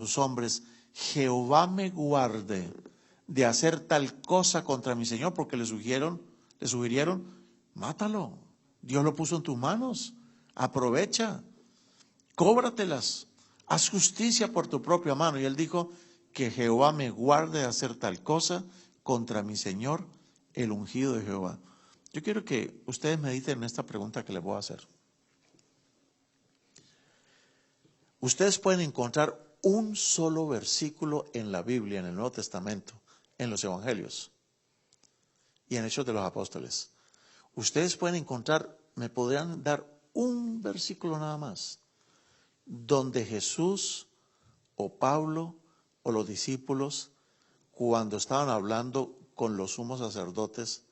sus hombres, Jehová me guarde de hacer tal cosa contra mi Señor, porque le sugirieron, mátalo. Dios lo puso en tus manos. Aprovecha, cóbratelas, haz justicia por tu propia mano. Y él dijo, que Jehová me guarde de hacer tal cosa contra mi Señor, el ungido de Jehová. Yo quiero que ustedes mediten en esta pregunta que les voy a hacer. Ustedes pueden encontrar un solo versículo en la Biblia, en el Nuevo Testamento, en los Evangelios y en Hechos de los Apóstoles. Ustedes pueden encontrar, me podrían dar un versículo nada más, donde Jesús o Pablo o los discípulos, cuando estaban hablando con los sumos sacerdotes,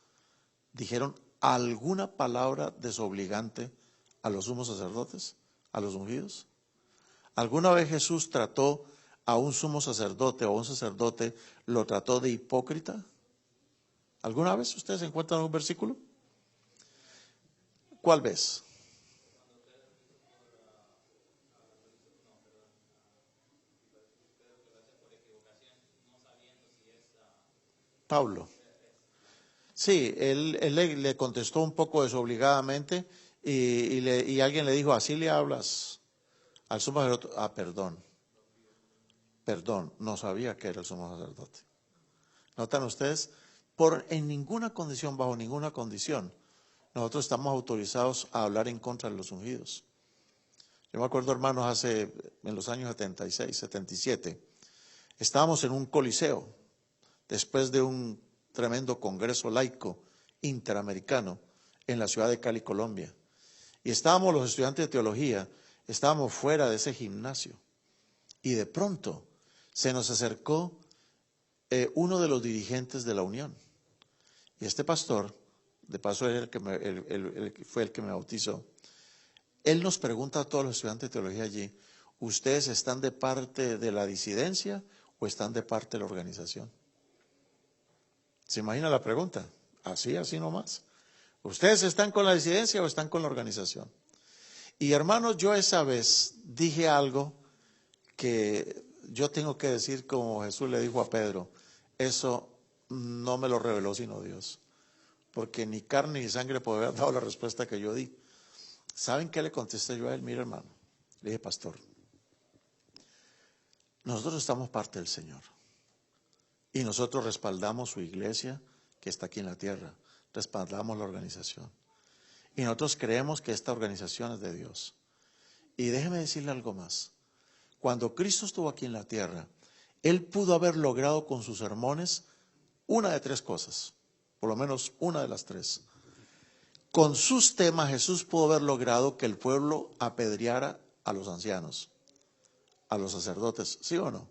dijeron alguna palabra desobligante a los sumos sacerdotes, a los ungidos. ¿Alguna vez Jesús trató a un sumo sacerdote o a un sacerdote, lo trató de hipócrita? ¿Alguna vez ustedes encuentran un versículo? ¿Cuál vez? Pablo. Sí, él le contestó un poco desobligadamente y alguien le dijo, así le hablas al sumo sacerdote. Ah, perdón, no sabía que era el sumo sacerdote. ¿Notan ustedes? En ninguna condición, bajo ninguna condición, nosotros estamos autorizados a hablar en contra de los ungidos. Yo me acuerdo, hermanos, en los años 76, 77, estábamos en un coliseo, después de un tremendo congreso laico interamericano en la ciudad de Cali, Colombia. Y estábamos los estudiantes de teología, estábamos fuera de ese gimnasio. Y de pronto se nos acercó uno de los dirigentes de la Unión. Y este pastor, de paso fue el que me bautizó, él nos pregunta a todos los estudiantes de teología allí, ¿ustedes están de parte de la disidencia o están de parte de la organización? ¿Se imagina la pregunta? Así nomás. ¿Ustedes están con la disidencia o están con la organización? Y hermanos, yo esa vez dije algo que yo tengo que decir como Jesús le dijo a Pedro, eso no me lo reveló sino Dios, porque ni carne ni sangre puede haber dado la respuesta que yo di. ¿Saben qué le contesté yo a él? Mira, hermano, le dije, pastor, nosotros estamos parte del Señor y nosotros respaldamos su iglesia que está aquí en la tierra, respaldamos la organización y nosotros creemos que esta organización es de Dios. Y déjeme decirle algo más. Cuando Cristo estuvo aquí en la tierra, Él pudo haber logrado con sus sermones una de tres cosas, por lo menos una de las tres. Con sus temas Jesús pudo haber logrado que el pueblo apedreara a los ancianos, a los sacerdotes, ¿sí o no?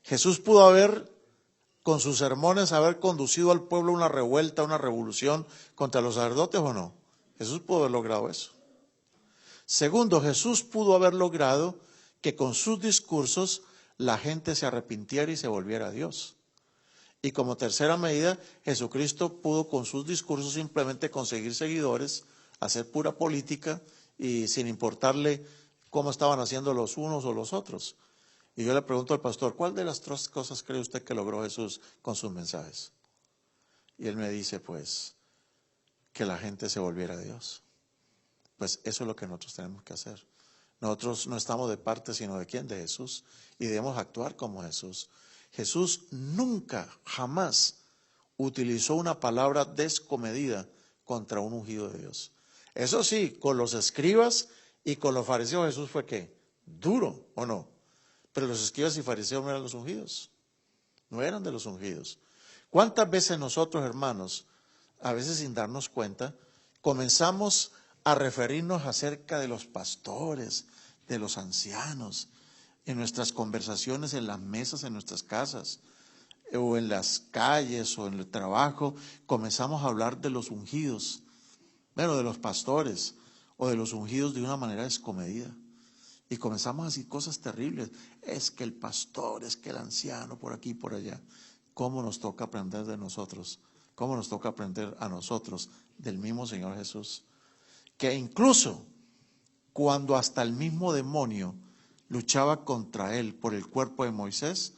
Jesús pudo haber, con sus sermones, haber conducido al pueblo a una revuelta, una revolución contra los sacerdotes, ¿o no? Jesús pudo haber logrado eso. Segundo, Jesús pudo haber logrado que con sus discursos la gente se arrepintiera y se volviera a Dios. Y como tercera medida, Jesucristo pudo con sus discursos simplemente conseguir seguidores, hacer pura política y sin importarle cómo estaban haciendo los unos o los otros. Y yo le pregunto al pastor, ¿cuál de las tres cosas cree usted que logró Jesús con sus mensajes? Y él me dice, pues, que la gente se volviera a Dios. Pues eso es lo que nosotros tenemos que hacer. Nosotros no estamos de parte, sino de quién, de Jesús. Y debemos actuar como Jesús. Jesús nunca, jamás utilizó una palabra descomedida contra un ungido de Dios. Eso sí, con los escribas y con los fariseos Jesús fue ¿qué? Duro, ¿o no? Pero los escribas y fariseos no eran los ungidos. No eran de los ungidos. ¿Cuántas veces nosotros, hermanos, a veces sin darnos cuenta, comenzamos a referirnos acerca de los pastores, de los ancianos, en nuestras conversaciones, en las mesas, en nuestras casas, o en las calles, o en el trabajo, comenzamos a hablar de los ungidos, bueno, de los pastores, o de los ungidos de una manera descomedida. Y comenzamos a decir cosas terribles. Es que el pastor, es que el anciano, por aquí y por allá. ¿Cómo nos toca aprender de nosotros? ¿Cómo nos toca aprender a nosotros del mismo Señor Jesús? Que incluso cuando hasta el mismo demonio luchaba contra él por el cuerpo de Moisés,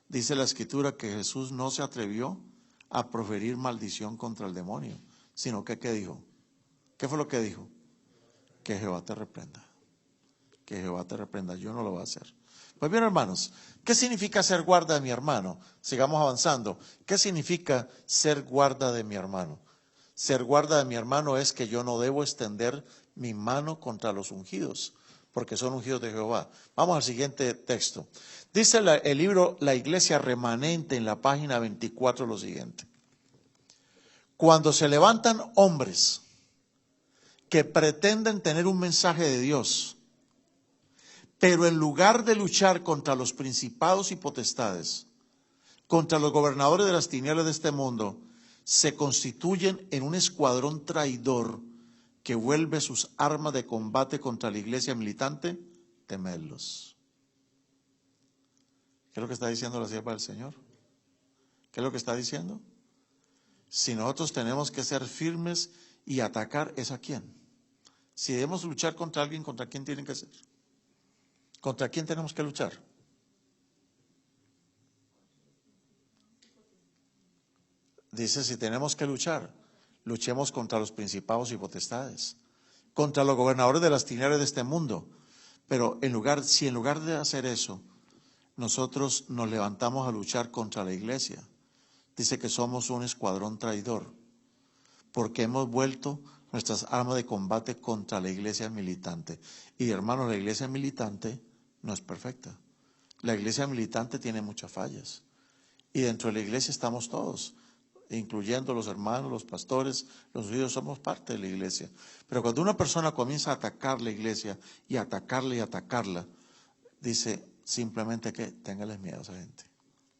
dice la Escritura que Jesús no se atrevió a proferir maldición contra el demonio, sino que, ¿qué dijo? ¿Qué fue lo que dijo? Que Jehová te reprenda. Que Jehová te reprenda, yo no lo voy a hacer. Pues bien, hermanos, ¿qué significa ser guarda de mi hermano? Sigamos avanzando. ¿Qué significa ser guarda de mi hermano? Ser guarda de mi hermano es que yo no debo extender mi mano contra los ungidos, porque son ungidos de Jehová. Vamos al siguiente texto. Dice el libro La Iglesia Remanente en la página 24 lo siguiente. Cuando se levantan hombres que pretenden tener un mensaje de Dios, pero en lugar de luchar contra los principados y potestades, contra los gobernadores de las tinieblas de este mundo, se constituyen en un escuadrón traidor que vuelve sus armas de combate contra la iglesia militante, temedlos. ¿Qué es lo que está diciendo la sierva del Señor? ¿Qué es lo que está diciendo? Si nosotros tenemos que ser firmes y atacar, ¿es a quién? Si debemos luchar contra alguien, ¿contra quién tienen que ser? ¿Contra quién tenemos que luchar? Dice, si tenemos que luchar, luchemos contra los principados y potestades, contra los gobernadores de las tinieblas de este mundo. Pero si en lugar de hacer eso, nosotros nos levantamos a luchar contra la iglesia, dice que somos un escuadrón traidor, porque hemos vuelto nuestras armas de combate contra la iglesia militante. Y hermanos, la iglesia militante no es perfecta. La iglesia militante tiene muchas fallas. Y dentro de la iglesia estamos todos, incluyendo los hermanos, los pastores, los judíos, somos parte de la iglesia. Pero cuando una persona comienza a atacar la iglesia y atacarla, dice simplemente que téngales miedo a esa gente,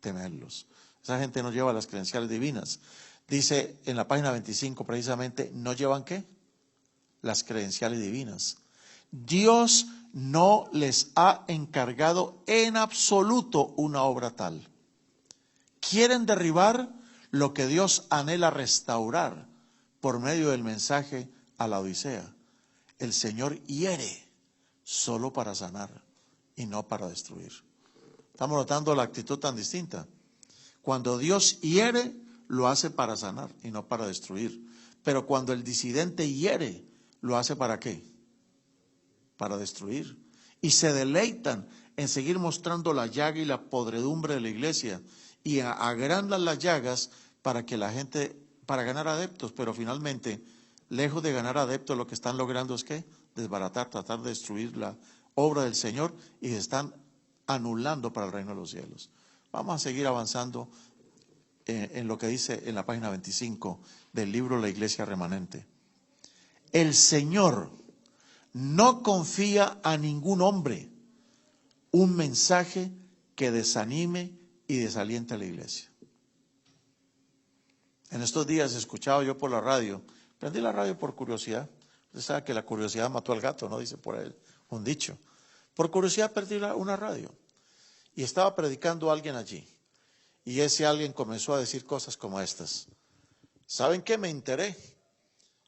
temerlos. Esa gente no lleva las credenciales divinas. Dice en la página 25 precisamente, ¿no llevan qué? Las credenciales divinas. Dios no les ha encargado en absoluto una obra tal. Quieren derribar lo que Dios anhela restaurar por medio del mensaje a la Odisea. El Señor hiere solo para sanar y no para destruir. Estamos notando la actitud tan distinta. Cuando Dios hiere, lo hace para sanar y no para destruir. Pero cuando el disidente hiere, ¿lo hace para qué? Para destruir. Y se deleitan en seguir mostrando la llaga y la podredumbre de la iglesia y agrandan las llagas para que la gente, para ganar adeptos, pero finalmente, lejos de ganar adeptos, lo que están logrando es ¿qué? Desbaratar, tratar de destruir la obra del Señor y se están anulando para el reino de los cielos. Vamos a seguir avanzando en lo que dice en la página 25 del libro La Iglesia Remanente. El Señor no confía a ningún hombre un mensaje que desanime y desaliente a la iglesia. En estos días escuchaba yo por la radio, prendí la radio por curiosidad. Usted sabe que la curiosidad mató al gato, ¿no? Dice por ahí un dicho. Por curiosidad perdí una radio y estaba predicando alguien allí. Y ese alguien comenzó a decir cosas como estas. ¿Saben qué? Me enteré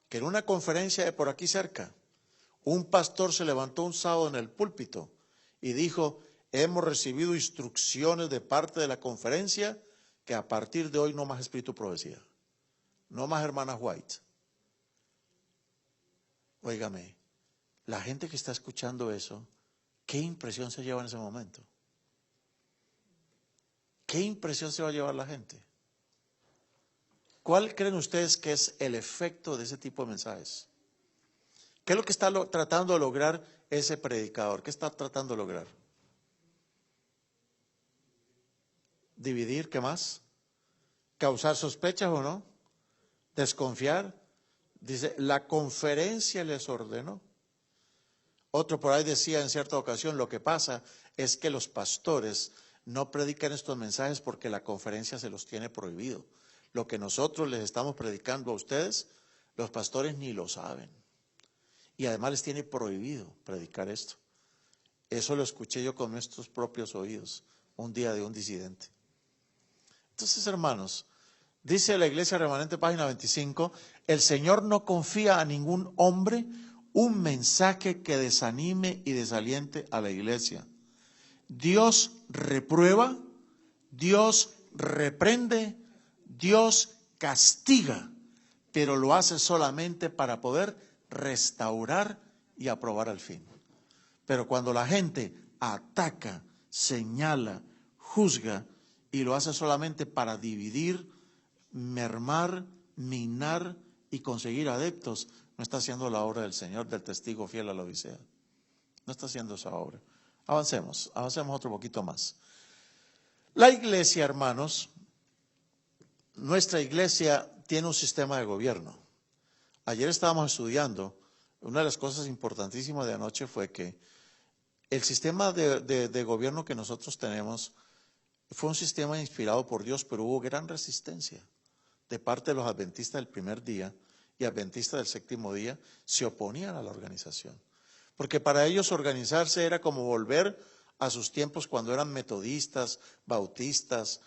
que en una conferencia de por aquí cerca, un pastor se levantó un sábado en el púlpito y dijo, hemos recibido instrucciones de parte de la conferencia que a partir de hoy no más espíritu profecía, no más hermanas White. Óigame, la gente que está escuchando eso, ¿qué impresión se lleva en ese momento? ¿Qué impresión se va a llevar la gente? ¿Cuál creen ustedes que es el efecto de ese tipo de mensajes? ¿Qué es lo que está tratando de lograr ese predicador? ¿Qué está tratando de lograr? ¿Dividir? ¿Qué más? ¿Causar sospechas o no? ¿Desconfiar? Dice, la conferencia les ordenó. Otro por ahí decía en cierta ocasión, lo que pasa es que los pastores no predican estos mensajes porque la conferencia se los tiene prohibido. Lo que nosotros les estamos predicando a ustedes, los pastores ni lo saben. Y además les tiene prohibido predicar esto. Eso lo escuché yo con nuestros propios oídos, un día de un disidente. Entonces, hermanos, dice la Iglesia Remanente, página 25, el Señor no confía a ningún hombre un mensaje que desanime y desaliente a la iglesia. Dios reprueba, Dios reprende, Dios castiga, pero lo hace solamente para poder restaurar y aprobar al fin. Pero cuando la gente ataca, señala, juzga y lo hace solamente para dividir, mermar, minar y conseguir adeptos, no está haciendo la obra del Señor, del testigo fiel a la Odisea. No está haciendo esa obra. Avancemos otro poquito más. La iglesia, hermanos, nuestra iglesia tiene un sistema de gobierno. Ayer estábamos estudiando, una de las cosas importantísimas de anoche fue que el sistema de gobierno que nosotros tenemos fue un sistema inspirado por Dios, pero hubo gran resistencia de parte de los adventistas del primer día y adventistas del séptimo día, se oponían a la organización. Porque para ellos organizarse era como volver a sus tiempos cuando eran metodistas, bautistas,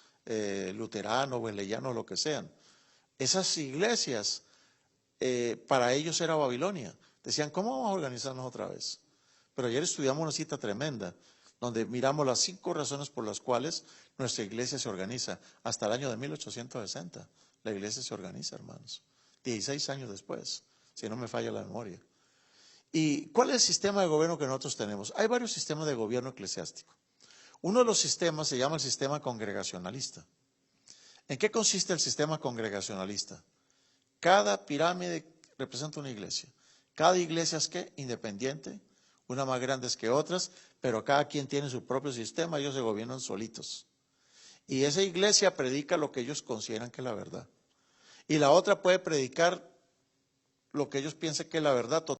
luteranos, wesleyanos, lo que sean. Esas iglesias, para ellos era Babilonia. Decían, ¿cómo vamos a organizarnos otra vez? Pero ayer estudiamos una cita tremenda, donde miramos las 5 razones por las cuales nuestra iglesia se organiza. Hasta el año de 1860, la iglesia se organiza, hermanos. 16 años después, si no me falla la memoria. ¿Y cuál es el sistema de gobierno que nosotros tenemos? Hay varios sistemas de gobierno eclesiástico. Uno de los sistemas se llama el sistema congregacionalista. ¿En qué consiste el sistema congregacionalista? Cada pirámide representa una iglesia. Cada iglesia es ¿qué? Independiente, unas más grandes que otras, pero cada quien tiene su propio sistema, ellos se gobiernan solitos. Y esa iglesia predica lo que ellos consideran que es la verdad. Y la otra puede predicar lo que ellos piensan que es la verdad total.